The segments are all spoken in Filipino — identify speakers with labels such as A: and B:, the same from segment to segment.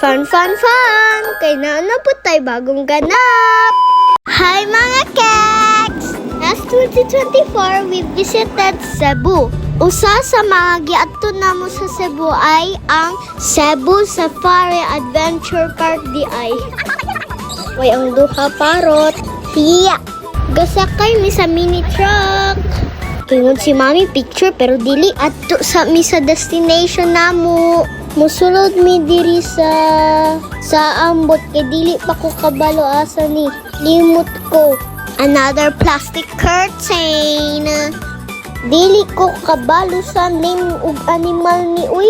A: Fun, fun, fun! Kay na po tayo bagong ganap! Hi mga keks! Last 2024, we visited Cebu. Usa sa mga giadto namo sa Cebu ay ang Cebu Safari Adventure Park di ay. Way ang duha parot. Siya! Gasakay mi sa mini truck. Tungod si Mami picture pero dili adto sa mi sa destination namo. Musulod mi diri sa ambot kay dili pa ko kabalo asa ni. Limot ko. Another plastic curtain. Dili ko kabalo sa name ug animal ni uy.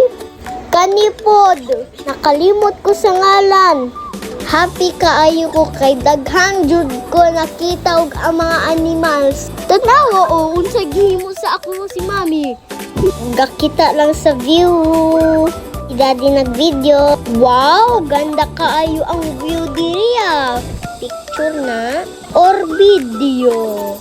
A: Kanipod. Nakalimot ko sa ngalan. Happy kaayo ko kay daghang jud ko nakita og ang mga animals. Tanawa o unsa gihimo sa ako si Mami. Gakita lang sa view. Si Daddy nag-video. Wow, ganda kaayo ang view diriya. Picture na or video.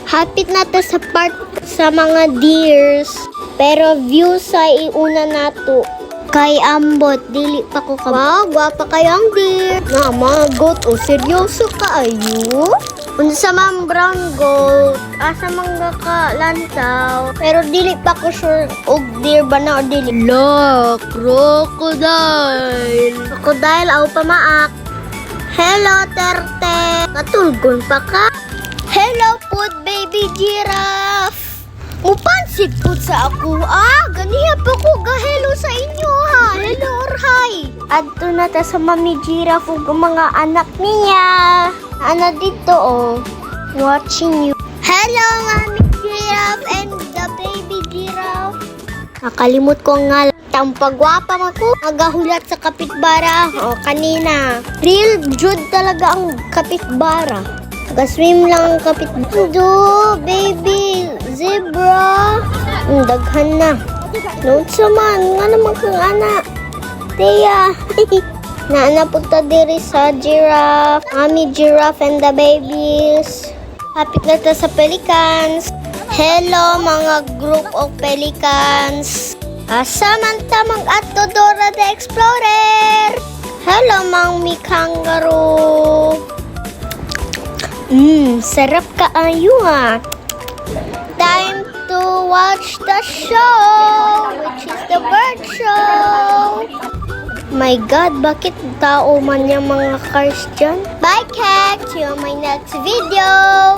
A: Hapit na ta sa part sa mga deers. Pero view sa iuna nato. Kay ambot, dili pa ko ka. Wow, gwapa kayo ang deer. Na, mga goat, o seryoso kaayo? Unsa man brown goat, asa mangga ka lantaw. Pero dili pa ko sure og deer ba na o dili. La, crocodile. Crocodile, aw pamaak. Hello, terte. Katulgon pa ka? Hello, food baby giraffe. Mupansit po sa ako. Ganiya pa ko ga-hello sa inyo ha. Hello or hi. Adto na ta sa Mami Giraffe ug mga anak niya. Ana dito oh. Watching you. Hello Mami Giraffe and the baby giraffe. Nakalimot ko nga ang pagwapa mo ko. Nagahulat sa kapitbara. O kanina. Real jud talaga ang kapitbara. Nag-swim lang ang kapitbara. Do, baby zebra. Daghan na. Noon sa man. Nga naman kang anak. Teya. Naanapunta diri sa giraffe. Mami giraffe and the babies. Hapit na ta sa pelicans. Hello mga group of pelicans. Asamantamang ato Dora the Explorer. Hello Mami kangaroo. Sarap kaayo ha. Time to watch the show, which is the bird show. My God, bakit tao man yung mga cars dyan? Bye, Kek! See you on my next video!